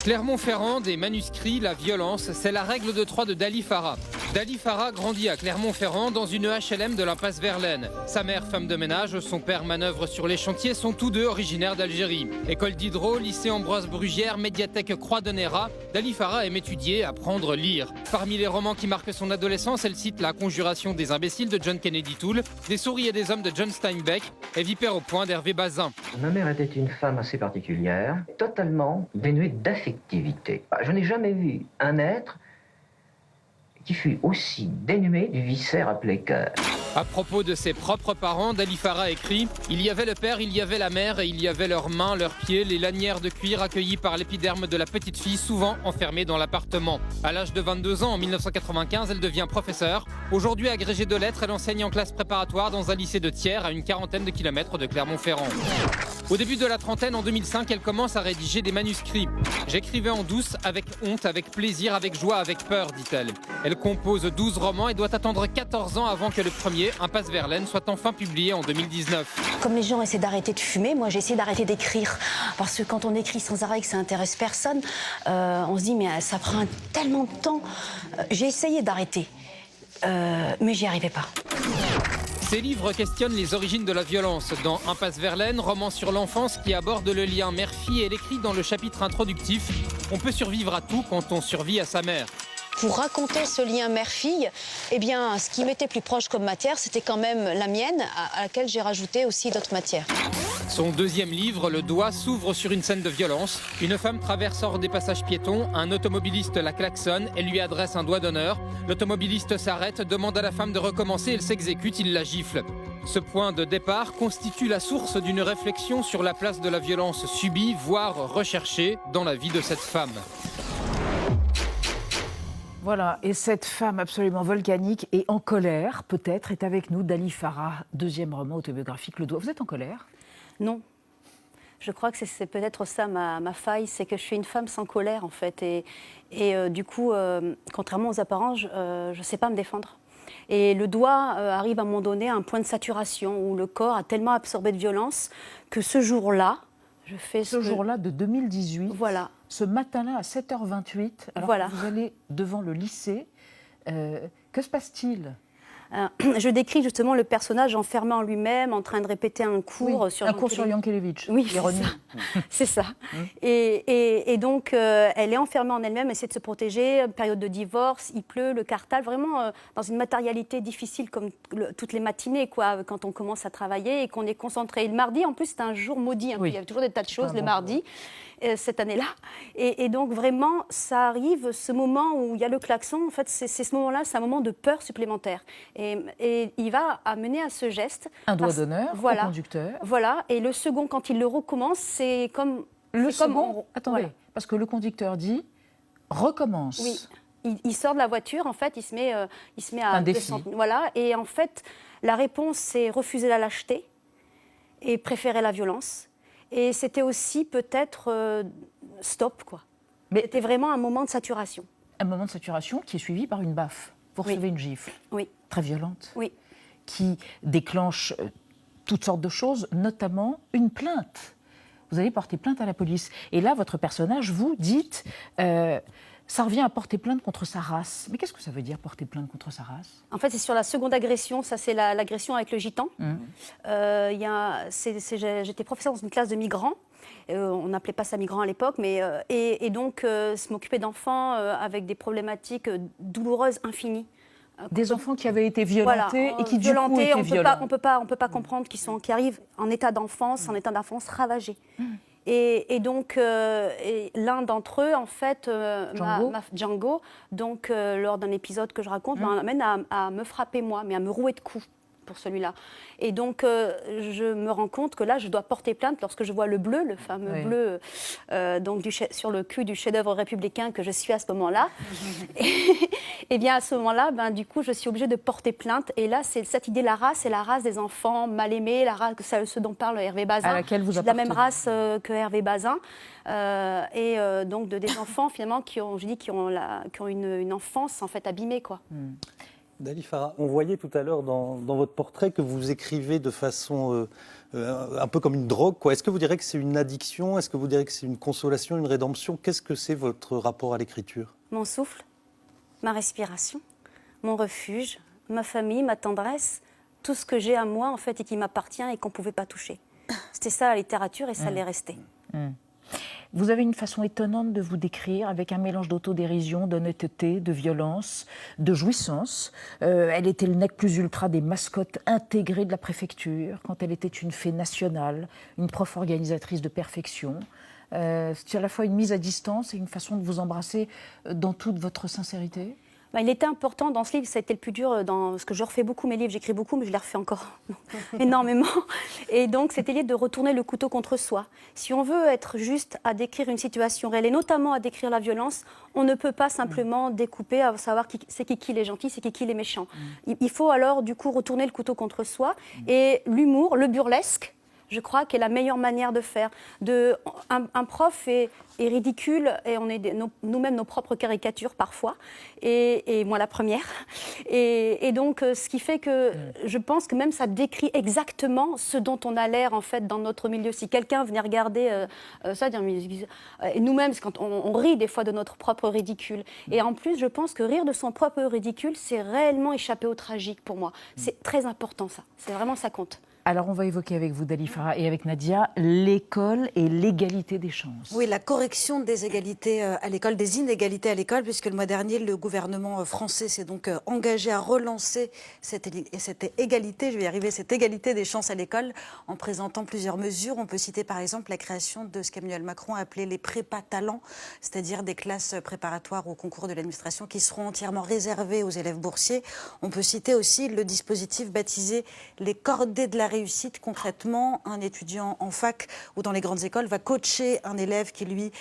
Clermont-Ferrand, des manuscrits, la violence, c'est la règle de 3 de Dali Farah. Dali Farah grandit à Clermont-Ferrand dans une HLM de l'impasse Verlaine. Sa mère, femme de ménage, son père manœuvre sur les chantiers, sont tous deux originaires d'Algérie. École d'hydro, lycée Ambroise Brugière, médiathèque Croix de Néra, Dali Farah aime étudier, apprendre, lire. Parmi les romans qui marquent son adolescence, elle cite La Conjuration des imbéciles de John Kennedy Toole, Des souris et des hommes de John Steinbeck et Vipère au point d'Hervé Bazin. Ma mère était une femme assez particulière, totalement dénuée d'affectivité. Je n'ai jamais vu un être qui fut aussi dénué du viscère appelé cœur. À propos de ses propres parents, Dali Farah écrit « Il y avait le père, il y avait la mère et il y avait leurs mains, leurs pieds, les lanières de cuir accueillies par l'épiderme de la petite fille, souvent enfermée dans l'appartement. » À l'âge de 22 ans, en 1995, elle devient professeure. Aujourd'hui agrégée de lettres, elle enseigne en classe préparatoire dans un lycée de Thiers, à une quarantaine de kilomètres de Clermont-Ferrand. Au début de la trentaine, en 2005, elle commence à rédiger des manuscrits. « J'écrivais en douce, avec honte, avec plaisir, avec joie, avec peur », dit-elle. Elle compose 12 romans et doit attendre 14 ans avant que le premier, Impasse Verlaine, soit enfin publié en 2019. Comme les gens essaient d'arrêter de fumer, moi j'ai essayé d'arrêter d'écrire. Parce que quand on écrit sans arrêt et que ça intéresse personne, on se dit mais ça prend tellement de temps. J'ai essayé d'arrêter, mais j'y arrivais pas. Ces livres questionnent les origines de la violence. Dans Impasse Verlaine, roman sur l'enfance qui aborde le lien mère-fille, elle écrit dans le chapitre introductif « On peut survivre à tout quand on survit à sa mère ». Pour raconter ce lien mère-fille, eh bien, ce qui m'était plus proche comme matière, c'était quand même la mienne, à laquelle j'ai rajouté aussi d'autres matières. Son deuxième livre, Le Doigt, s'ouvre sur une scène de violence. Une femme traverse hors des passages piétons, un automobiliste la klaxonne et lui adresse un doigt d'honneur. L'automobiliste s'arrête, demande à la femme de recommencer, elle s'exécute, il la gifle. Ce point de départ constitue la source d'une réflexion sur la place de la violence subie, voire recherchée, dans la vie de cette femme. Voilà, et cette femme absolument volcanique et en colère, peut-être, est avec nous, Dali Farah, deuxième roman autobiographique, Le Doigt. Vous êtes en colère ? Non. Je crois que c'est peut-être ça ma faille, c'est que je suis une femme sans colère, en fait. Et du coup, contrairement aux apparences, je ne sais pas me défendre. Et le doigt arrive à un moment donné à un point de saturation où le corps a tellement absorbé de violence que ce jour-là, je fais ce jour-là de 2018, voilà. Ce matin-là à 7h28, alors voilà. que vous allez devant le lycée, que se passe-t-il ? Je décris justement le personnage enfermé en lui-même, en train de répéter un cours sur un cours sur Yankelevitch. Oui, c'est ça. Et donc, elle est enfermée en elle-même, essaie de se protéger, période de divorce, il pleut, le Cartable, vraiment dans une matérialité difficile comme toutes les matinées, quoi, quand on commence à travailler et qu'on est concentré. Et le mardi, en plus, c'est un jour maudit, il y a toujours des tas de choses le mardi. Cette année-là. Et donc, vraiment, ça arrive, ce moment où il y a le klaxon, en fait, c'est ce moment-là, c'est un moment de peur supplémentaire. Et il va amener à ce geste. Un doigt d'honneur au conducteur. Voilà, et le second, quand il le recommence, c'est comme... Le second, attendez, parce que le conducteur dit « recommence ». Oui, il sort de la voiture, en fait, il se met à... Un défi. Voilà, et en fait, la réponse, c'est refuser la lâcheté et préférer la violence. Et c'était aussi peut-être stop, quoi. Mais c'était vraiment un moment de saturation. Un moment de saturation qui est suivi par une baffe. Vous recevez une gifle. Oui. Très violente. Oui. Qui déclenche toutes sortes de choses, notamment une plainte. Vous allez porter plainte à la police. Et là, votre personnage, vous dites... ça revient à porter plainte contre sa race. Mais qu'est-ce que ça veut dire, porter plainte contre sa race ? En fait, c'est sur la seconde agression. Ça, c'est l'agression avec le gitan. J'étais professeure dans une classe de migrants. On n'appelait pas ça migrants à l'époque. Et donc, m'occuper d'enfants avec des problématiques douloureuses infinies. Des enfants qui avaient été violentés et qui, du coup, étaient violents. On peut pas comprendre qu'ils arrivent en état d'enfance ravagé. Et donc, l'un d'entre eux, en fait, Django, donc, lors d'un épisode que je raconte, m'amène à me frapper moi, mais à me rouer de coups pour celui-là. Et donc, je me rends compte que là, je dois porter plainte lorsque je vois le bleu, le fameux bleu, donc sur le cul du chef-d'œuvre républicain que je suis à ce moment-là. Et bien, à ce moment-là, du coup, je suis obligée de porter plainte. Et là, c'est cette idée, la race, c'est la race des enfants mal aimés, la race, ce dont parle Hervé Bazin. À laquelle vous appartenez. La même race que Hervé Bazin. Donc, des enfants, finalement, qui ont une enfance, en fait, abîmée, quoi. Dali Farah, on voyait tout à l'heure dans votre portrait que vous écrivez de façon un peu comme une drogue, quoi. Est-ce que vous direz que c'est une addiction? Est-ce que vous direz que c'est une consolation, une rédemption? Qu'est-ce que c'est votre rapport à l'écriture? Mon souffle, ma respiration, mon refuge, ma famille, ma tendresse, tout ce que j'ai à moi en fait et qui m'appartient et qu'on ne pouvait pas toucher. C'était ça la littérature et ça l'est resté. Vous avez une façon étonnante de vous décrire, avec un mélange d'autodérision, d'honnêteté, de violence, de jouissance. Elle était le nec plus ultra des mascottes intégrées de la préfecture, quand elle était une fée nationale, une prof organisatrice de perfection. C'est à la fois une mise à distance et une façon de vous embrasser dans toute votre sincérité. Il était important dans ce livre, ça a été le plus dur, parce que je refais beaucoup mes livres, j'écris beaucoup, mais je les refais encore énormément. Et donc, c'était l'idée de retourner le couteau contre soi. Si on veut être juste à décrire une situation réelle, et notamment à décrire la violence, on ne peut pas simplement découper, à savoir c'est qui les gentils, c'est qui les méchants. Il faut alors, du coup, retourner le couteau contre soi. Et l'humour, le burlesque, je crois, qu'est la meilleure manière de faire. Un prof est ridicule et on est nous-mêmes nos propres caricatures parfois, et moi la première. Et donc, ce qui fait que je pense que même ça décrit exactement ce dont on a l'air en fait dans notre milieu. Si quelqu'un venait regarder ça, dire, et nous-mêmes, quand on rit des fois de notre propre ridicule. Et en plus, je pense que rire de son propre ridicule, c'est réellement échapper au tragique pour moi. C'est très important ça. C'est vraiment, ça compte. Alors, on va évoquer avec vous, Dali Farah, et avec Nadia, l'école et l'égalité des chances. Oui, la correction des égalités à l'école, des inégalités à l'école, puisque le mois dernier, le gouvernement français s'est donc engagé à relancer cette égalité, je vais y arriver, cette égalité des chances à l'école, en présentant plusieurs mesures. On peut citer par exemple la création de ce qu'Emmanuel Macron a appelé les prépa-talents, c'est-à-dire des classes préparatoires au concours de l'administration qui seront entièrement réservées aux élèves boursiers. On peut citer aussi le dispositif baptisé les cordées de la réussite. Concrètement, un étudiant en fac ou dans les grandes écoles va coacher un élève qui, lui,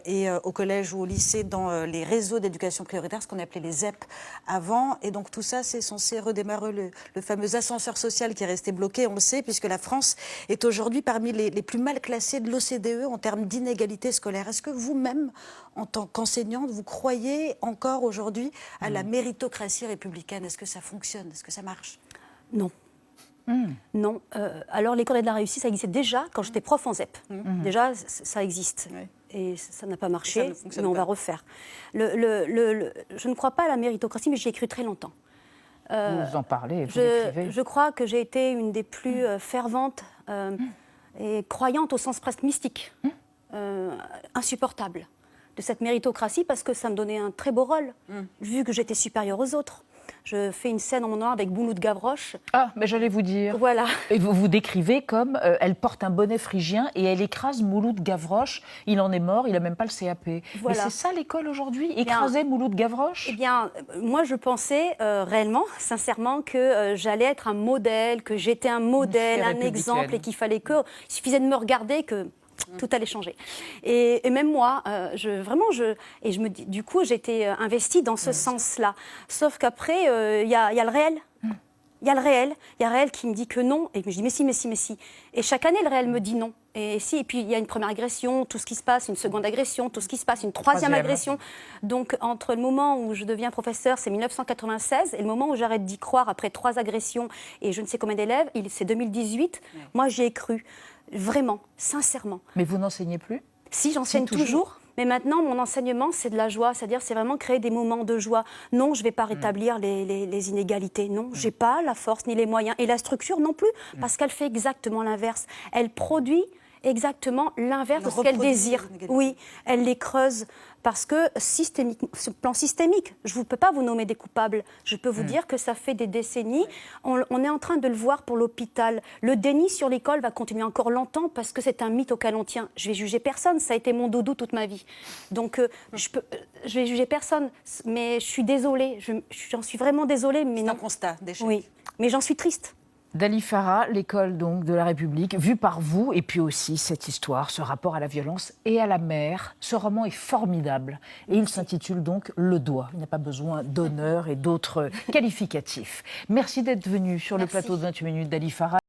est au collège ou au lycée dans les réseaux d'éducation prioritaire, ce qu'on appelait les ZEP avant. Et donc tout ça, c'est censé redémarrer le fameux ascenseur social qui est resté bloqué, on le sait, puisque la France est aujourd'hui parmi les plus mal classés de l'OCDE en termes d'inégalité scolaire. Est-ce que vous-même, en tant qu'enseignante, vous croyez encore aujourd'hui à la méritocratie républicaine? Est-ce que ça fonctionne? Est-ce que ça marche? Non. Non. Alors, l'école de la réussite, ça existait déjà quand j'étais prof en ZEP. Déjà, ça existe. Oui. Et ça n'a pas marché, mais on va refaire. Je ne crois pas à la méritocratie, mais j'y ai cru très longtemps. Vous en parlez, vous l'écrivez. Je crois que j'ai été une des plus ferventes et croyantes au sens presque mystique, insupportable, de cette méritocratie, parce que ça me donnait un très beau rôle, vu que j'étais supérieure aux autres. Je fais une scène en mon honneur avec Mouloud Gavroche. Ah, mais j'allais vous dire. Voilà. Et vous vous décrivez comme elle porte un bonnet phrygien et elle écrase Mouloud Gavroche. Il en est mort, il n'a même pas le CAP. Voilà. Mais c'est ça l'école aujourd'hui, écraser Mouloud Gavroche? Eh bien, moi je pensais réellement, sincèrement, que j'allais être un modèle, que j'étais un modèle, un exemple, et qu'il fallait il suffisait de me regarder que tout allait changer. Et même moi, je me dis, du coup, j'étais investie dans ce sens-là. Sauf qu'après, il y a le réel. Il y a le réel qui me dit que non. Et je dis, mais si. Et chaque année, le réel me dit non. Et puis il y a une première agression, tout ce qui se passe, une seconde agression, tout ce qui se passe, une troisième agression. Donc, entre le moment où je deviens professeur, c'est 1996, et le moment où j'arrête d'y croire, après 3 agressions et je ne sais combien d'élèves, c'est 2018. Ouais. Moi, j'y ai cru. Vraiment, sincèrement. Mais vous n'enseignez plus? Si, j'enseigne toujours. Mais maintenant, mon enseignement, c'est de la joie. C'est-à-dire, c'est vraiment créer des moments de joie. Non, je ne vais pas rétablir les inégalités. Non, je n'ai pas la force ni les moyens. Et la structure non plus, parce qu'elle fait exactement l'inverse. Elle produit exactement l'inverse de ce qu'elle désire. Oui, elle les creuse. Parce que, sur le plan systémique, je ne peux pas vous nommer des coupables. Je peux vous dire que ça fait des décennies. On est en train de le voir pour l'hôpital. Le déni sur l'école va continuer encore longtemps parce que c'est un mythe auquel on tient. Je vais juger personne. Ça a été mon doudou toute ma vie. Donc, je vais juger personne. Mais je suis désolée. J'en suis vraiment désolée. C'est un constat d'échec. Oui, mais j'en suis triste. Dali Farah, l'école donc de la République, vue par vous, et puis aussi cette histoire, ce rapport à la violence et à la mère. Ce roman est formidable et il s'intitule donc Le Doigt. Il n'y a pas besoin d'honneur et d'autres qualificatifs. Merci d'être venu sur le plateau de 28 minutes, Dali Farah.